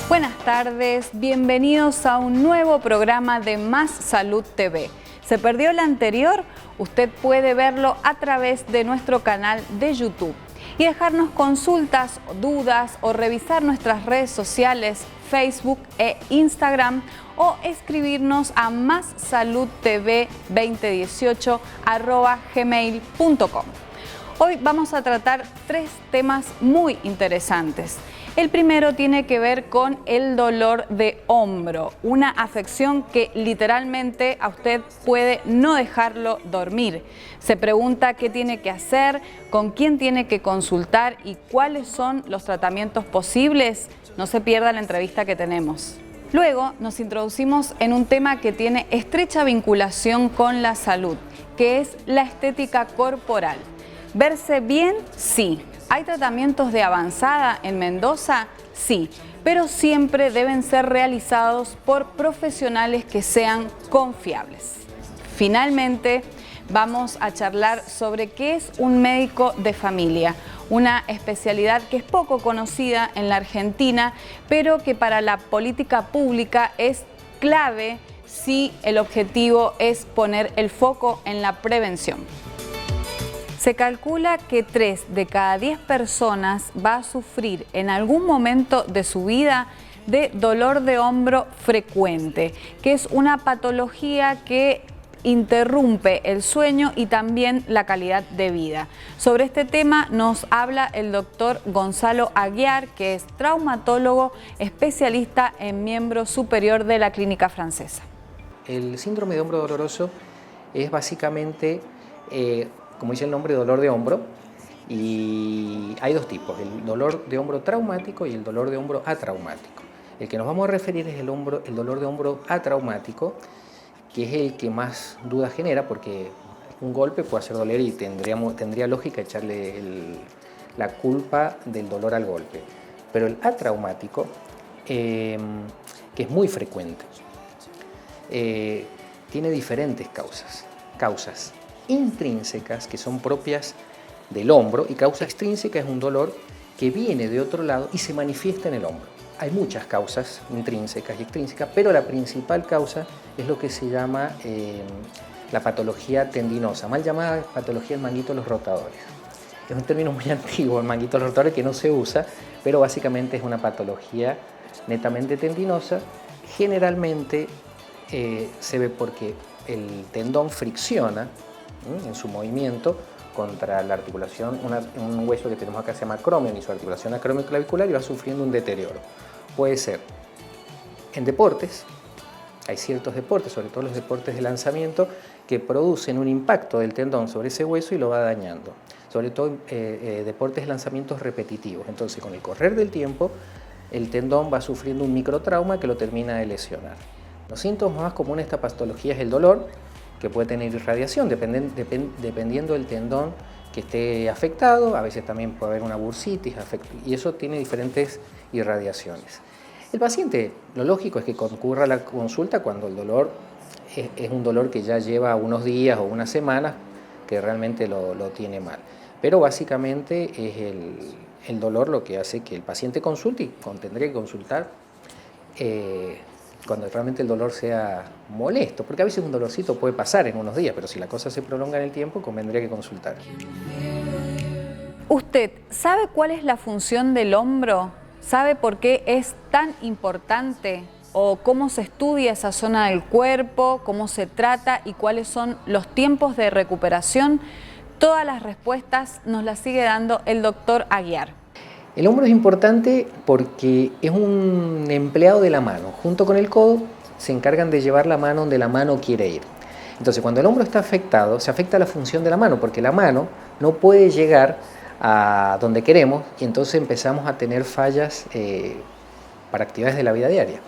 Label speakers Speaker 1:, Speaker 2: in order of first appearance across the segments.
Speaker 1: Buenas tardes, bienvenidos a un nuevo programa de Más Salud TV. ¿Se perdió el anterior? Usted puede verlo a través de nuestro canal de YouTube y dejarnos consultas, dudas o revisar nuestras redes sociales, Facebook e Instagram, o escribirnos a massaludtv2018@gmail.com. Hoy vamos a tratar tres temas muy interesantes. El primero tiene que ver con el dolor de hombro, una afección que literalmente a usted puede no dejarlo dormir. Se pregunta qué tiene que hacer, con quién tiene que consultar y cuáles son los tratamientos posibles. No se pierda la entrevista que tenemos. Luego nos introducimos en un tema que tiene estrecha vinculación con la salud, que es la estética corporal. ¿Verse bien? Sí. ¿Hay tratamientos de avanzada en Mendoza? Sí, pero siempre deben ser realizados por profesionales que sean confiables. Finalmente, vamos a charlar sobre qué es un médico de familia, una especialidad que es poco conocida en la Argentina, pero que para la política pública es clave si el objetivo es poner el foco en la prevención. Se calcula que 3 de cada 10 personas va a sufrir en algún momento de su vida de dolor de hombro frecuente, que es una patología que interrumpe el sueño y también la calidad de vida. Sobre este tema nos habla el doctor Gonzalo Aguiar, que es traumatólogo especialista en miembro superior de la Clínica Francesa.
Speaker 2: El síndrome de hombro doloroso es básicamente, como dice el nombre, dolor de hombro, y hay dos tipos, el dolor de hombro traumático y el dolor de hombro atraumático. El que nos vamos a referir es el dolor de hombro atraumático, que es el que más dudas genera, porque un golpe puede hacer doler y tendría lógica echarle la culpa del dolor al golpe. Pero el atraumático, que es muy frecuente, tiene diferentes causas intrínsecas, que son propias del hombro, y causa extrínseca es un dolor que viene de otro lado y se manifiesta en el hombro. Hay muchas causas intrínsecas y extrínsecas, pero la principal causa es lo que se llama la patología tendinosa, mal llamada patología del manguito de los rotadores. Es un término muy antiguo, el manguito de los rotadores, que no se usa, pero básicamente es una patología netamente tendinosa. Generalmente se ve porque el tendón fricciona en su movimiento contra la articulación, un hueso que tenemos acá se llama acromion, y su articulación acromioclavicular, y va sufriendo un deterioro. Puede ser en deportes, hay ciertos deportes, sobre todo los deportes de lanzamiento, que producen un impacto del tendón sobre ese hueso y lo va dañando, sobre todo deportes de lanzamientos repetitivos. Entonces, con el correr del tiempo, el tendón va sufriendo un microtrauma que lo termina de lesionar. Los síntomas más comunes de esta patología es el dolor, que puede tener irradiación dependiendo del tendón que esté afectado. A veces también puede haber una bursitis, y eso tiene diferentes irradiaciones. El paciente, lo lógico es que concurra a la consulta cuando el dolor es un dolor que ya lleva unos días o unas semanas, que realmente lo tiene mal. Pero básicamente es el dolor lo que hace que el paciente consulte, y tendría que consultar cuando realmente el dolor sea molesto, porque a veces un dolorcito puede pasar en unos días, pero si la cosa se prolonga en el tiempo, convendría que consultar.
Speaker 1: ¿Usted sabe cuál es la función del hombro? ¿Sabe por qué es tan importante? ¿O cómo se estudia esa zona del cuerpo? ¿Cómo se trata? ¿Y cuáles son los tiempos de recuperación? Todas las respuestas nos las sigue dando el doctor Aguiar.
Speaker 2: El hombro es importante porque es un empleado de la mano. Junto con el codo se encargan de llevar la mano donde la mano quiere ir. Entonces, cuando el hombro está afectado, se afecta la función de la mano, porque la mano no puede llegar a donde queremos, y entonces empezamos a tener fallas para actividades de la vida diaria.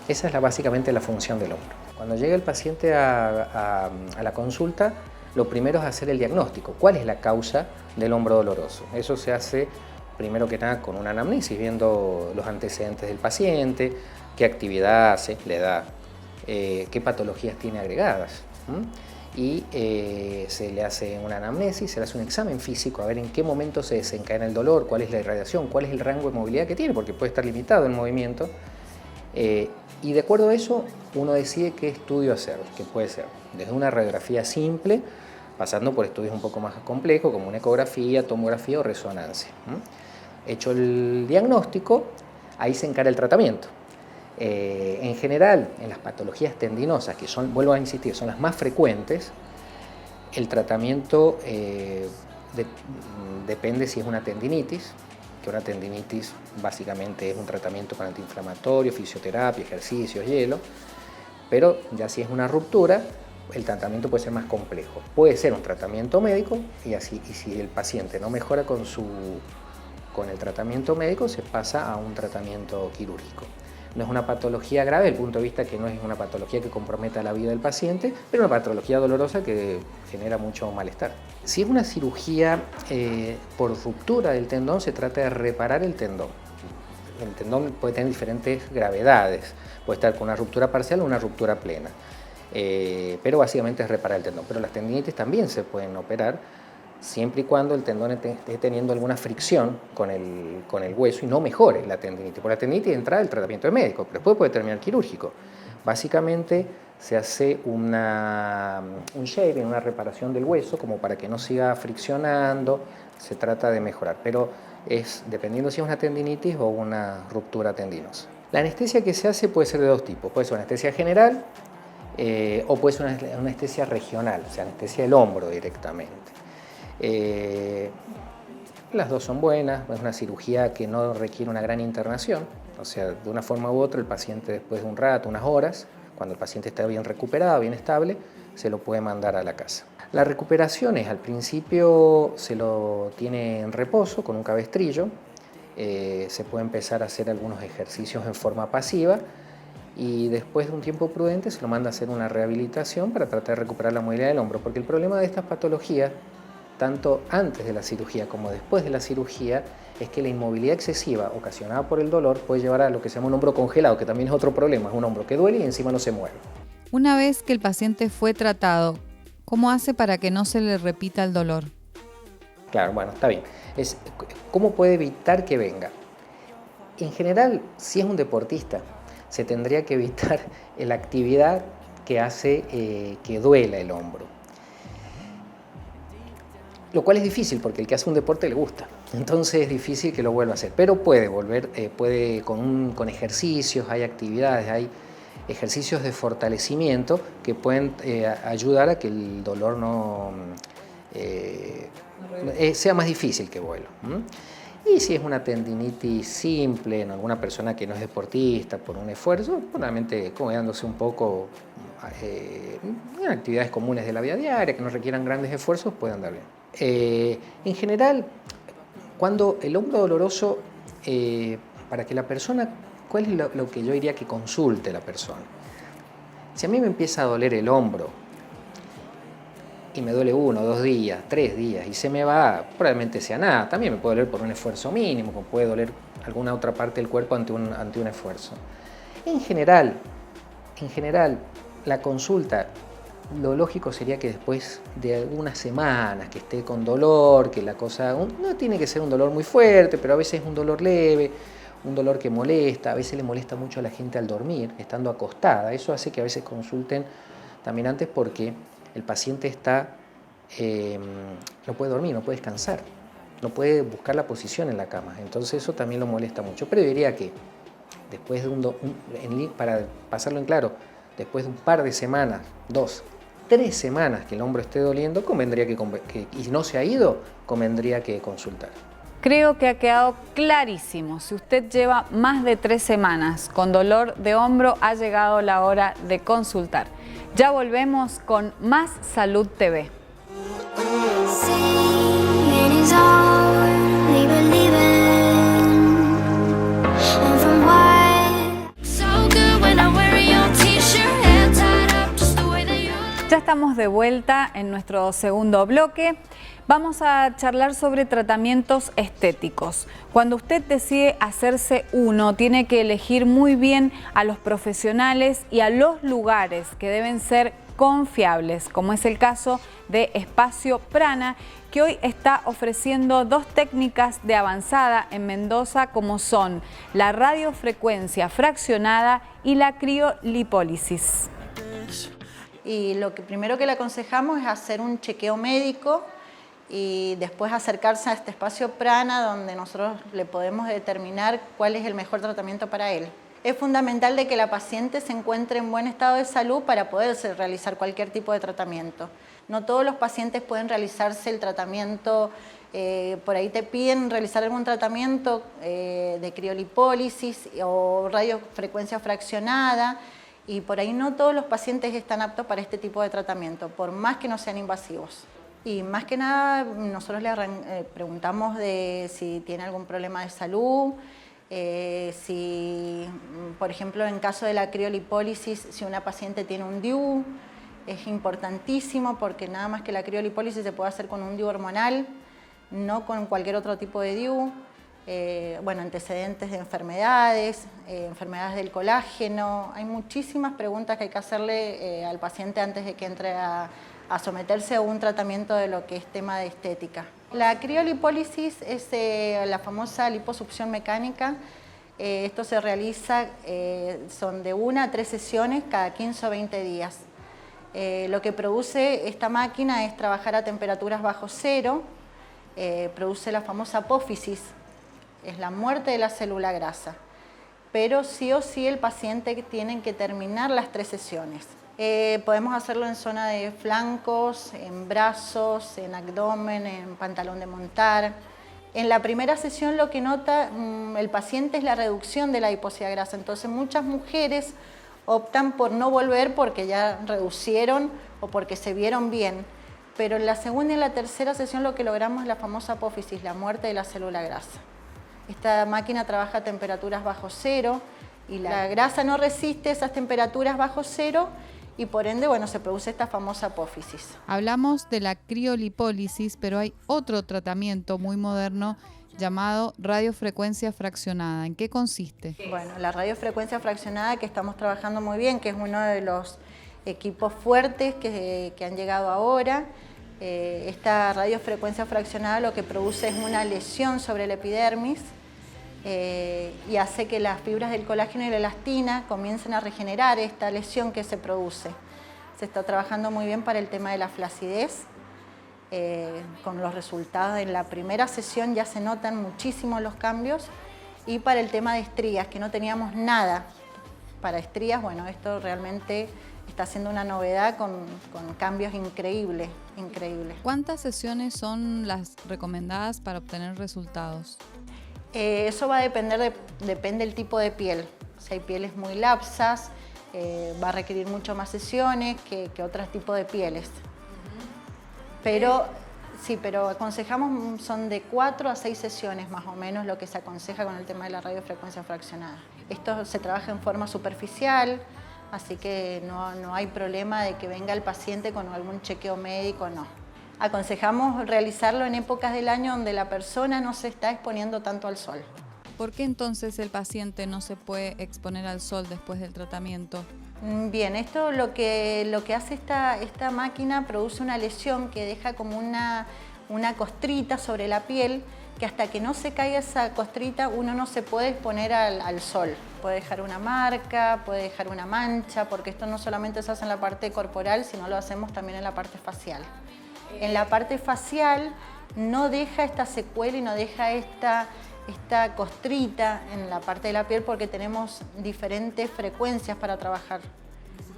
Speaker 2: Esa es básicamente la función del hombro. Cuando llega el paciente a la consulta, lo primero es hacer el diagnóstico. ¿Cuál es la causa del hombro doloroso? Eso se hace primero que nada con una anamnesis, viendo los antecedentes del paciente, qué actividad hace, la edad, qué patologías tiene agregadas. Y se le hace una anamnesis, se le hace un examen físico a ver en qué momento se desencadena el dolor, cuál es la irradiación, cuál es el rango de movilidad que tiene, porque puede estar limitado el movimiento. Y de acuerdo a eso, uno decide qué estudio hacer, que puede ser desde una radiografía simple, pasando por estudios un poco más complejos, como una ecografía, tomografía o resonancia. Hecho el diagnóstico, ahí se encara el tratamiento. En general, en las patologías tendinosas, que son, vuelvo a insistir, son las más frecuentes, el tratamiento depende si es una tendinitis, que una tendinitis básicamente es un tratamiento con antiinflamatorio, fisioterapia, ejercicios, hielo, pero ya si es una ruptura, el tratamiento puede ser más complejo. Puede ser un tratamiento médico y si el paciente no mejora con el tratamiento médico, se pasa a un tratamiento quirúrgico. No es una patología grave desde el punto de vista que no es una patología que comprometa la vida del paciente, pero una patología dolorosa que genera mucho malestar. Si es una cirugía por ruptura del tendón, se trata de reparar el tendón. El tendón puede tener diferentes gravedades, puede estar con una ruptura parcial o una ruptura plena, pero básicamente es reparar el tendón. Pero las tendinitis también se pueden operar, siempre y cuando el tendón esté teniendo alguna fricción con el hueso y no mejore la tendinitis. Por la tendinitis entra el tratamiento de médico, pero después puede terminar quirúrgico. Básicamente se hace un shaving, una reparación del hueso, como para que no siga friccionando, se trata de mejorar, pero es dependiendo si es una tendinitis o una ruptura tendinosa. La anestesia que se hace puede ser de dos tipos, puede ser una anestesia general o puede ser una anestesia regional, o sea, anestesia del hombro directamente. Las dos son buenas, es una cirugía que no requiere una gran internación, o sea, de una forma u otra el paciente después de un rato, unas horas, cuando el paciente está bien recuperado, bien estable, se lo puede mandar a la casa. La recuperación es, al principio se lo tiene en reposo con un cabestrillo, se puede empezar a hacer algunos ejercicios en forma pasiva y después de un tiempo prudente se lo manda a hacer una rehabilitación para tratar de recuperar la movilidad del hombro, porque el problema de estas patologías, tanto antes de la cirugía como después de la cirugía, es que la inmovilidad excesiva ocasionada por el dolor puede llevar a lo que se llama un hombro congelado, que también es otro problema, es un hombro que duele y encima no se mueve.
Speaker 1: Una vez que el paciente fue tratado, ¿cómo hace para que no se le repita el dolor?
Speaker 2: Claro, bueno, está bien. ¿Cómo puede evitar que venga? En general, si es un deportista, se tendría que evitar la actividad que hace que duela el hombro. Lo cual es difícil porque el que hace un deporte le gusta, entonces es difícil que lo vuelva a hacer, pero puede volver, con ejercicios, hay actividades, hay ejercicios de fortalecimiento que pueden ayudar a que el dolor sea más difícil que vuelva. Y si es una tendinitis simple en alguna persona que no es deportista por un esfuerzo, probablemente acomodándose un poco en actividades comunes de la vida diaria que no requieran grandes esfuerzos, puede andar bien. En general, cuando el hombro doloroso, para que la persona, ¿cuál es lo que yo diría que consulte la persona? Si a mí me empieza a doler el hombro y me duele 1, 2 días, 3 días y se me va, probablemente sea nada. También me puede doler por un esfuerzo mínimo, como puede doler alguna otra parte del cuerpo ante un esfuerzo. En general, la consulta, lo lógico sería que después de algunas semanas que esté con dolor, que la cosa no tiene que ser un dolor muy fuerte, pero a veces es un dolor leve, un dolor que molesta, a veces le molesta mucho a la gente al dormir, estando acostada. Eso hace que a veces consulten también antes porque el paciente no puede dormir, no puede descansar, no puede buscar la posición en la cama, entonces eso también lo molesta mucho. Pero yo diría que después de para pasarlo en claro, después de un par de semanas, 2, 3 semanas que el hombro esté doliendo, convendría y no se ha ido, convendría que consultar.
Speaker 1: Creo que ha quedado clarísimo. Si usted lleva más de 3 semanas con dolor de hombro, ha llegado la hora de consultar. Ya volvemos con más Salud TV. Ya estamos de vuelta en nuestro segundo bloque. Vamos a charlar sobre tratamientos estéticos. Cuando usted decide hacerse uno, tiene que elegir muy bien a los profesionales y a los lugares que deben ser confiables, como es el caso de Espacio Prana, que hoy está ofreciendo 2 técnicas de avanzada en Mendoza, como son la radiofrecuencia fraccionada y la criolipólisis.
Speaker 3: Y lo que primero que le aconsejamos es hacer un chequeo médico y después acercarse a este Espacio Prana, donde nosotros le podemos determinar cuál es el mejor tratamiento para él. Es fundamental de que la paciente se encuentre en buen estado de salud para poder realizar cualquier tipo de tratamiento. No todos los pacientes pueden realizarse el tratamiento, por ahí te piden realizar algún tratamiento de criolipólisis o radiofrecuencia fraccionada, y por ahí no todos los pacientes están aptos para este tipo de tratamiento, por más que no sean invasivos. Y más que nada nosotros le preguntamos de si tiene algún problema de salud, si, por ejemplo, en caso de la criolipólisis, si una paciente tiene un DIU, es importantísimo porque nada más que la criolipólisis se puede hacer con un DIU hormonal, no con cualquier otro tipo de DIU. Bueno, antecedentes de enfermedades, enfermedades del colágeno. Hay muchísimas preguntas que hay que hacerle al paciente antes de que entre a someterse a un tratamiento de lo que es tema de estética. La criolipólisis es la famosa liposucción mecánica. Esto se realiza, son de 1 a 3 sesiones cada 15 o 20 días. Lo que produce esta máquina es trabajar a temperaturas bajo cero, produce la famosa apófisis, es la muerte de la célula grasa, pero sí o sí el paciente tiene que terminar las 3 sesiones. Podemos hacerlo en zona de flancos, en brazos, en abdomen, en pantalón de montar. En la primera sesión lo que nota el paciente es la reducción de la adiposidad grasa, entonces muchas mujeres optan por no volver porque ya reducieron o porque se vieron bien, pero en la segunda y en la tercera sesión lo que logramos es la famosa apófisis, la muerte de la célula grasa. Esta máquina trabaja a temperaturas bajo cero y la grasa no resiste esas temperaturas bajo cero y por ende, bueno, se produce esta famosa apófisis.
Speaker 4: Hablamos de la criolipólisis, pero hay otro tratamiento muy moderno llamado radiofrecuencia fraccionada. ¿En qué consiste?
Speaker 3: Bueno, la radiofrecuencia fraccionada que estamos trabajando muy bien, que es uno de los equipos fuertes que han llegado ahora. Esta radiofrecuencia fraccionada lo que produce es una lesión sobre la epidermis y hace que las fibras del colágeno y la elastina comiencen a regenerar esta lesión que se produce. Se está trabajando muy bien para el tema de la flacidez, con los resultados en la primera sesión ya se notan muchísimo los cambios, y para el tema de estrías, que no teníamos nada para estrías, bueno, esto realmente está siendo una novedad con cambios increíbles.
Speaker 4: ¿Cuántas sesiones son las recomendadas para obtener resultados?
Speaker 3: Eso va a depender, depende del tipo de piel. Si hay pieles muy lapsas, va a requerir mucho más sesiones que otros tipos de pieles. Pero sí, pero aconsejamos, son de 4 a 6 sesiones más o menos lo que se aconseja con el tema de la radiofrecuencia fraccionada. Esto se trabaja en forma superficial, así que no hay problema de que venga el paciente con algún chequeo médico, no. Aconsejamos realizarlo en épocas del año donde la persona no se está exponiendo tanto al sol.
Speaker 4: ¿Por qué entonces el paciente no se puede exponer al sol después del tratamiento?
Speaker 3: Bien, esto lo que hace esta máquina, produce una lesión que deja como una costrita sobre la piel, que hasta que no se caiga esa costrita uno no se puede exponer al sol. Puede dejar una marca, puede dejar una mancha, porque esto no solamente se hace en la parte corporal, sino lo hacemos también en la parte facial. En la parte facial no deja esta secuela y no deja esta costrita en la parte de la piel porque tenemos diferentes frecuencias para trabajar.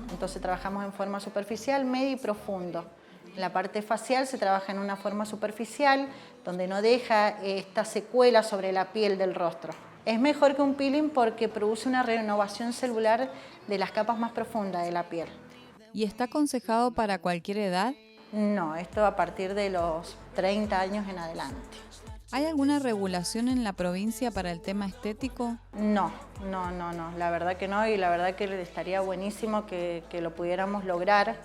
Speaker 3: Entonces trabajamos en forma superficial, medio y profundo. En la parte facial se trabaja en una forma superficial donde no deja esta secuela sobre la piel del rostro. Es mejor que un peeling porque produce una renovación celular de las capas más profundas de la piel.
Speaker 4: ¿Y está aconsejado para cualquier edad?
Speaker 3: No, esto a partir de los 30 años en adelante.
Speaker 4: ¿Hay alguna regulación en la provincia para el tema estético?
Speaker 3: No, la verdad que no, y la verdad que estaría buenísimo que lo pudiéramos lograr,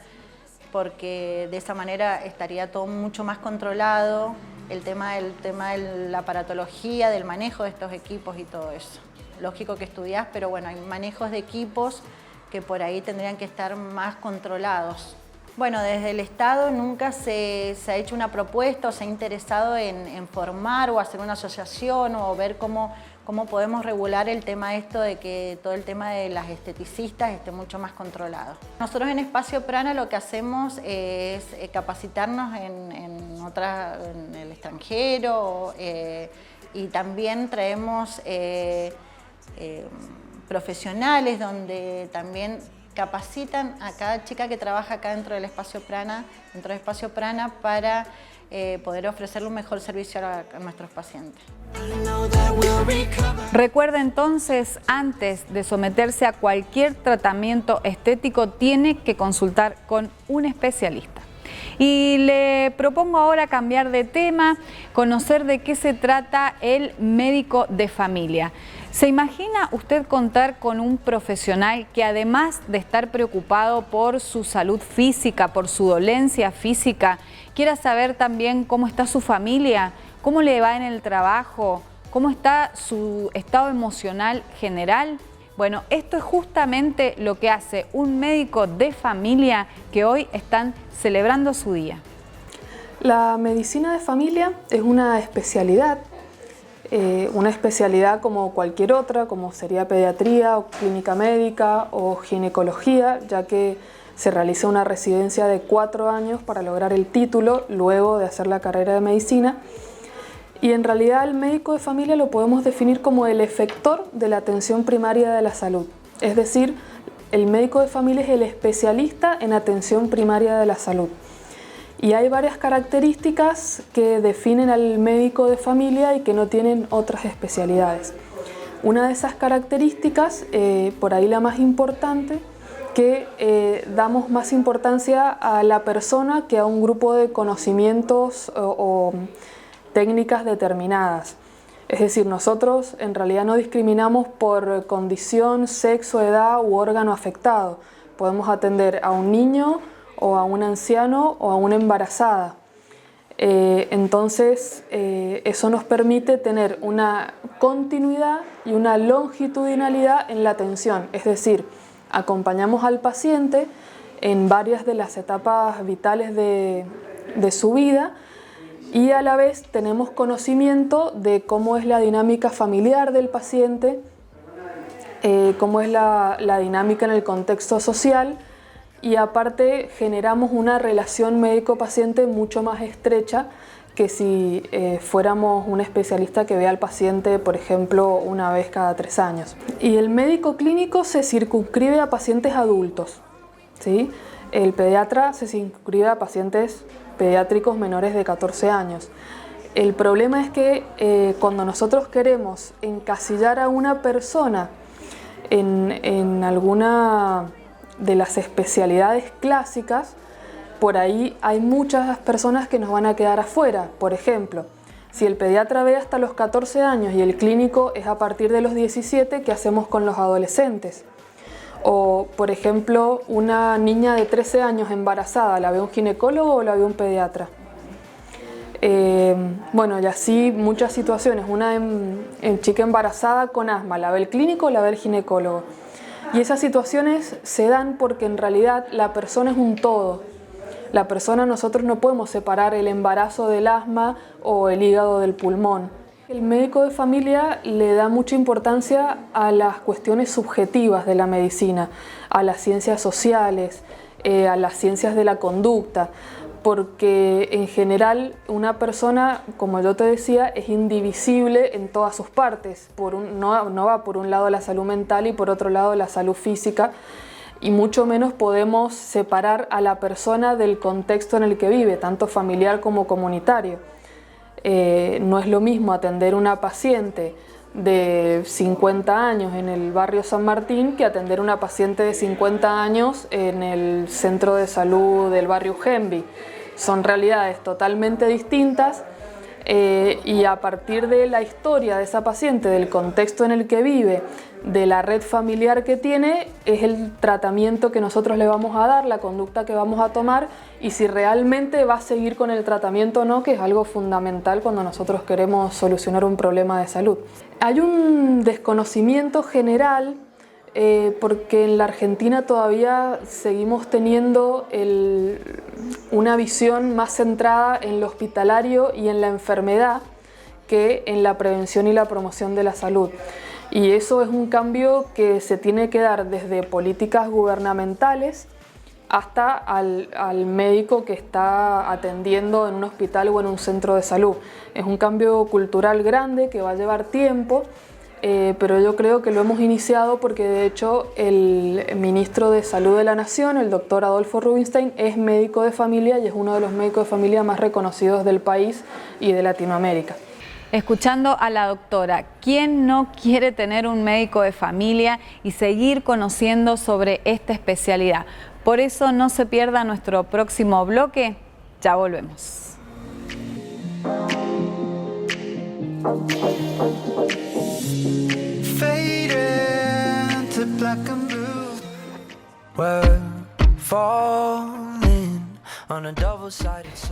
Speaker 3: porque de esa manera estaría todo mucho más controlado, el tema de la aparatología, del manejo de estos equipos y todo eso. Lógico que estudiás, pero bueno, hay manejos de equipos que por ahí tendrían que estar más controlados. Bueno, desde el Estado nunca se ha hecho una propuesta o se ha interesado en formar o hacer una asociación o ver cómo podemos regular el tema de que todo el tema de las esteticistas esté mucho más controlado. Nosotros en Espacio Prana lo que hacemos es capacitarnos en el extranjero y también traemos profesionales donde también capacitan a cada chica que trabaja acá dentro del Espacio Prana, para poder ofrecerle un mejor servicio a nuestros pacientes.
Speaker 1: Recuerda entonces, antes de someterse a cualquier tratamiento estético, tiene que consultar con un especialista. Y le propongo ahora cambiar de tema, conocer de qué se trata el médico de familia. ¿Se imagina usted contar con un profesional que, además de estar preocupado por su salud física, por su dolencia física, quiera saber también cómo está su familia, cómo le va en el trabajo, cómo está su estado emocional general? Bueno, esto es justamente lo que hace un médico de familia que hoy están celebrando su día.
Speaker 5: La medicina de familia es una especialidad como cualquier otra, como sería pediatría o clínica médica o ginecología, ya que se realiza una residencia de 4 años para lograr el título luego de hacer la carrera de medicina. Y en realidad el médico de familia lo podemos definir como el efector de la atención primaria de la salud. Es decir, el médico de familia es el especialista en atención primaria de la salud. Y hay varias características que definen al médico de familia y que no tienen otras especialidades. Una de esas características, por ahí la más importante, que damos más importancia a la persona que a un grupo de conocimientos o técnicas determinadas. Es decir, nosotros en realidad no discriminamos por condición, sexo, edad u órgano afectado. Podemos atender a un niño o a un anciano o a una embarazada. Entonces, eso nos permite tener una continuidad y una longitudinalidad en la atención. Es decir, acompañamos al paciente en varias de las etapas vitales de su vida y a la vez tenemos conocimiento de cómo es la dinámica familiar del paciente, cómo es la dinámica en el contexto social, y aparte generamos una relación médico-paciente mucho más estrecha que si fuéramos un especialista que vea al paciente, por ejemplo, una vez cada 3 años. Y el médico clínico se circunscribe a pacientes adultos, ¿sí? El pediatra se circunscribe a pacientes pediátricos menores de 14 años. El problema es que cuando nosotros queremos encasillar a una persona en alguna de las especialidades clásicas, por ahí hay muchas personas que nos van a quedar afuera. Por ejemplo, si el pediatra ve hasta los 14 años y el clínico es a partir de los 17, ¿qué hacemos con los adolescentes? O, por ejemplo, una niña de 13 años embarazada, ¿la ve un ginecólogo o la ve un pediatra? Bueno, y así muchas situaciones. Una chica embarazada con asma, ¿la ve el clínico o la ve el ginecólogo? Y esas situaciones se dan porque en realidad la persona es un todo. La persona, nosotros no podemos separar el embarazo del asma o el hígado del pulmón. El médico de familia le da mucha importancia a las cuestiones subjetivas de la medicina, a las ciencias sociales, a las ciencias de la conducta, porque en general una persona, como yo te decía, es indivisible en todas sus partes. No va por un lado la salud mental y por otro lado la salud física, y mucho menos podemos separar a la persona del contexto en el que vive, tanto familiar como comunitario. No es lo mismo atender una paciente de 50 años en el barrio San Martín que atender una paciente de 50 años en el centro de salud del barrio Genvi. Son realidades totalmente distintas y a partir de la historia de esa paciente, del contexto en el que vive, de la red familiar que tiene, es el tratamiento que nosotros le vamos a dar, la conducta que vamos a tomar y si realmente va a seguir con el tratamiento o no, que es algo fundamental cuando nosotros queremos solucionar un problema de salud. Hay un desconocimiento general porque en la Argentina todavía seguimos teniendo una visión más centrada en lo hospitalario y en la enfermedad que en la prevención y la promoción de la salud. Y eso es un cambio que se tiene que dar desde políticas gubernamentales hasta al médico que está atendiendo en un hospital o en un centro de salud. Es un cambio cultural grande que va a llevar tiempo, pero yo creo que lo hemos iniciado porque de hecho el ministro de Salud de la Nación, el doctor Adolfo Rubinstein, es médico de familia y es uno de los médicos de familia más reconocidos del país y de Latinoamérica.
Speaker 1: Escuchando a la doctora, ¿quién no quiere tener un médico de familia y seguir conociendo sobre esta especialidad? Por eso no se pierda nuestro próximo bloque, ya volvemos.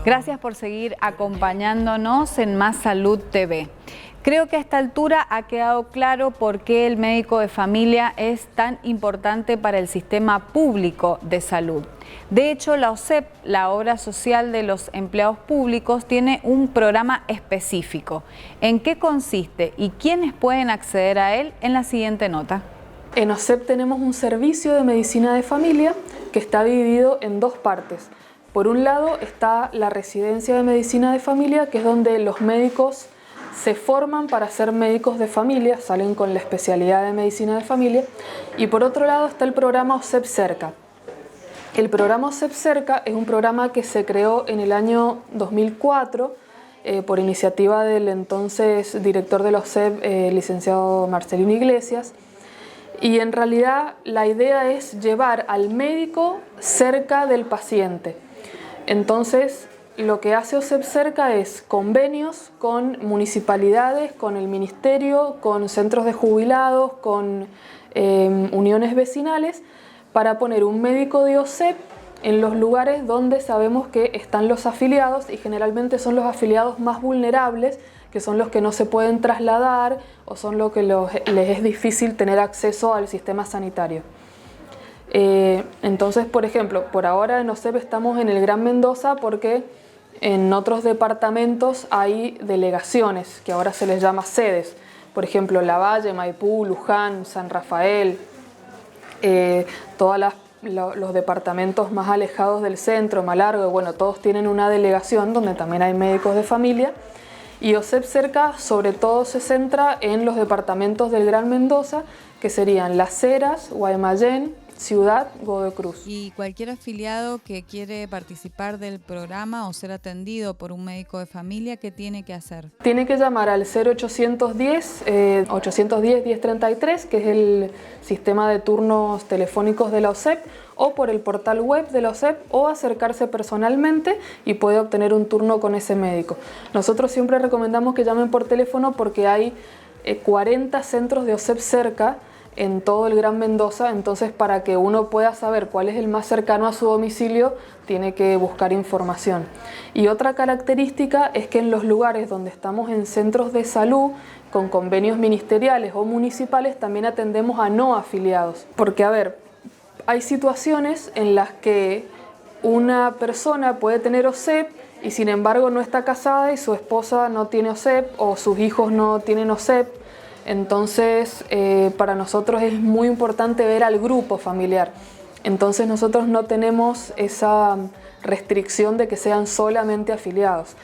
Speaker 1: Gracias por seguir acompañándonos en Más Salud TV. Creo que a esta altura ha quedado claro por qué el médico de familia es tan importante para el sistema público de salud. De hecho, la OSEP, la Obra Social de los Empleados Públicos, tiene un programa específico. ¿En qué consiste y quiénes pueden acceder a él? En la siguiente nota.
Speaker 5: En OSEP tenemos un servicio de medicina de familia que está dividido en dos partes. Por un lado está la residencia de medicina de familia, que es donde los médicos se forman para ser médicos de familia, salen con la especialidad de medicina de familia. Y por otro lado está el programa OSEP Cerca. El programa OSEP Cerca es un programa que se creó en el año 2004 por iniciativa del entonces director de la OSEP, licenciado Marcelino Iglesias. Y en realidad la idea es llevar al médico cerca del paciente. Entonces, lo que hace OSEP Cerca es convenios con municipalidades, con el ministerio, con centros de jubilados, con uniones vecinales, para poner un médico de OSEP en los lugares donde sabemos que están los afiliados, y generalmente son los afiliados más vulnerables, que son los que no se pueden trasladar o son los que les es difícil tener acceso al sistema sanitario. Entonces, por ejemplo, por ahora en OSEP estamos en el Gran Mendoza porque en otros departamentos hay delegaciones, que ahora se les llama sedes. Por ejemplo, Lavalle, Maipú, Luján, San Rafael, todos los departamentos más alejados del centro, Malargüe, bueno, todos tienen una delegación donde también hay médicos de familia. Y OSEP Cerca sobre todo se centra en los departamentos del Gran Mendoza, que serían Las Heras, Guaymallén, Ciudad, Godoy Cruz.
Speaker 4: Y cualquier afiliado que quiere participar del programa o ser atendido por un médico de familia, ¿qué tiene que hacer?
Speaker 5: Tiene que llamar al 0810 1033, que es el sistema de turnos telefónicos de la OSEP, o por el portal web de la OSEP, o acercarse personalmente y puede obtener un turno con ese médico. Nosotros siempre recomendamos que llamen por teléfono porque hay 40 centros de OSEP cerca en todo el Gran Mendoza, entonces para que uno pueda saber cuál es el más cercano a su domicilio, tiene que buscar información. Y otra característica es que en los lugares donde estamos en centros de salud, con convenios ministeriales o municipales, también atendemos a no afiliados. Porque, a ver, hay situaciones en las que una persona puede tener OSEP y sin embargo no está casada y su esposa no tiene OSEP o sus hijos no tienen OSEP. Entonces, para nosotros es muy importante ver al grupo familiar. Entonces nosotros no tenemos esa restricción de que sean solamente afiliados.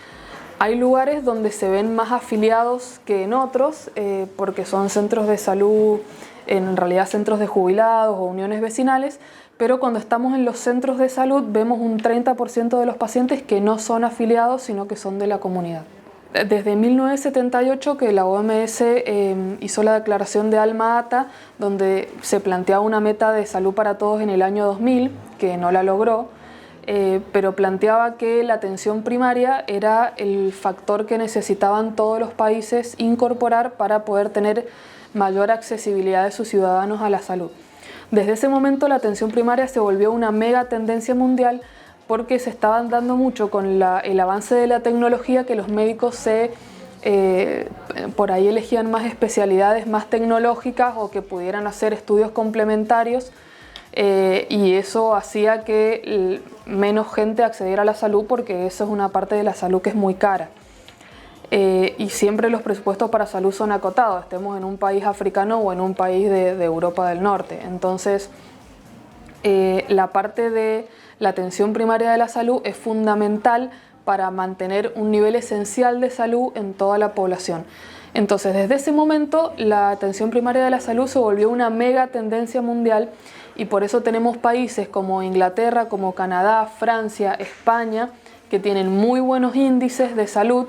Speaker 5: Hay lugares donde se ven más afiliados que en otros, porque son centros de salud, en realidad centros de jubilados o uniones vecinales, pero cuando estamos en los centros de salud vemos un 30% de los pacientes que no son afiliados, sino que son de la comunidad. Desde 1978 que la OMS hizo la declaración de Alma Ata, donde se planteaba una meta de salud para todos en el año 2000, que no la logró, pero planteaba que la atención primaria era el factor que necesitaban todos los países incorporar para poder tener mayor accesibilidad de sus ciudadanos a la salud. Desde ese momento la atención primaria se volvió una mega tendencia mundial, porque se estaban dando mucho con el avance de la tecnología que los médicos se por ahí elegían más especialidades más tecnológicas o que pudieran hacer estudios complementarios, y eso hacía que menos gente accediera a la salud, porque eso es una parte de la salud que es muy cara. Y siempre los presupuestos para salud son acotados, estemos en un país africano o en un país de Europa del Norte. Entonces, la parte de la atención primaria de la salud es fundamental para mantener un nivel esencial de salud en toda la población. Entonces, desde ese momento, la atención primaria de la salud se volvió una mega tendencia mundial, y por eso tenemos países como Inglaterra, como Canadá, Francia, España, que tienen muy buenos índices de salud,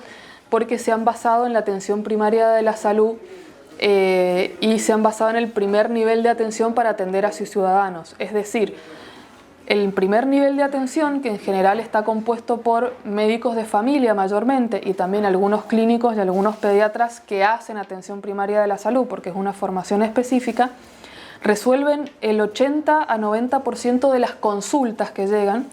Speaker 5: porque se han basado en la atención primaria de la salud y se han basado en el primer nivel de atención para atender a sus ciudadanos. Es decir, el primer nivel de atención, que en general está compuesto por médicos de familia mayormente, y también algunos clínicos y algunos pediatras que hacen atención primaria de la salud, porque es una formación específica, resuelven el 80 a 90% de las consultas que llegan,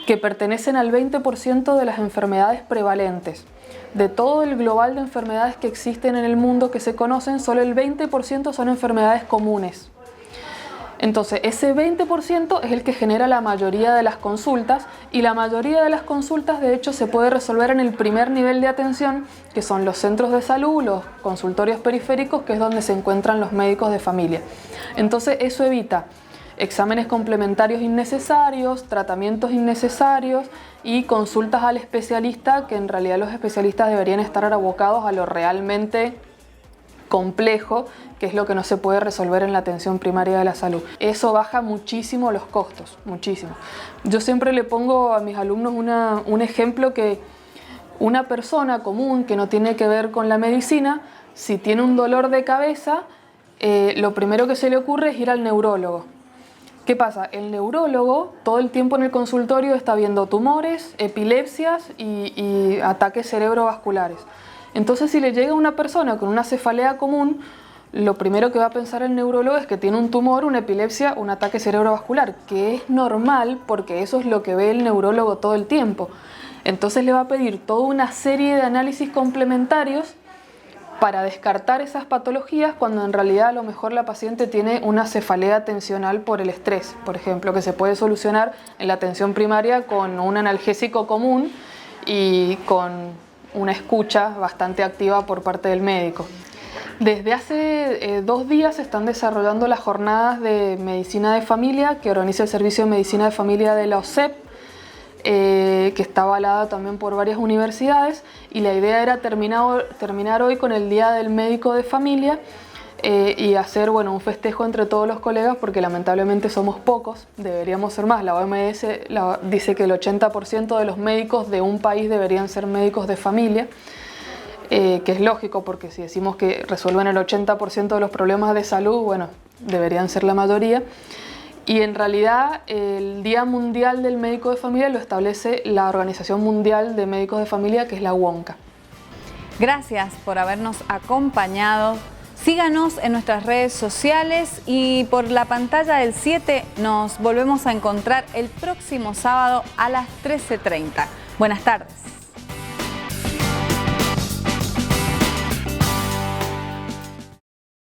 Speaker 5: que pertenecen al 20% de las enfermedades prevalentes. De todo el global de enfermedades que existen en el mundo que se conocen, solo el 20% son enfermedades comunes. Entonces, ese 20% es el que genera la mayoría de las consultas, y la mayoría de las consultas, de hecho, se puede resolver en el primer nivel de atención, que son los centros de salud, los consultorios periféricos, que es donde se encuentran los médicos de familia. Entonces, eso evita exámenes complementarios innecesarios, tratamientos innecesarios y consultas al especialista, que en realidad los especialistas deberían estar abocados a lo realmente complejo, que es lo que no se puede resolver en la atención primaria de la salud. Eso baja muchísimo los costos, muchísimo. Yo siempre le pongo a mis alumnos un ejemplo, que una persona común que no tiene que ver con la medicina, si tiene un dolor de cabeza, lo primero que se le ocurre es ir al neurólogo. ¿Qué pasa? El neurólogo todo el tiempo en el consultorio está viendo tumores, epilepsias y ataques cerebrovasculares. Entonces, si le llega una persona con una cefalea común, lo primero que va a pensar el neurólogo es que tiene un tumor, una epilepsia, un ataque cerebrovascular, que es normal porque eso es lo que ve el neurólogo todo el tiempo. Entonces le va a pedir toda una serie de análisis complementarios para descartar esas patologías, cuando en realidad a lo mejor la paciente tiene una cefalea tensional por el estrés, por ejemplo, que se puede solucionar en la atención primaria con un analgésico común y con una escucha bastante activa por parte del médico. Desde hace 2 días se están desarrollando las jornadas de medicina de familia que organiza el Servicio de Medicina de Familia de la OSEP, que está avalada también por varias universidades, y la idea era terminar hoy con el Día del Médico de Familia y hacer un festejo entre todos los colegas, porque lamentablemente somos pocos, deberíamos ser más. La OMS dice que el 80% de los médicos de un país deberían ser médicos de familia, que es lógico, porque si decimos que resuelven el 80% de los problemas de salud, deberían ser la mayoría. Y en realidad el Día Mundial del Médico de Familia lo establece la Organización Mundial de Médicos de Familia, que es la WOMCA.
Speaker 1: Gracias por habernos acompañado. Síganos en nuestras redes sociales, y por la pantalla del 7 nos volvemos a encontrar el próximo sábado a las 13:30. Buenas tardes.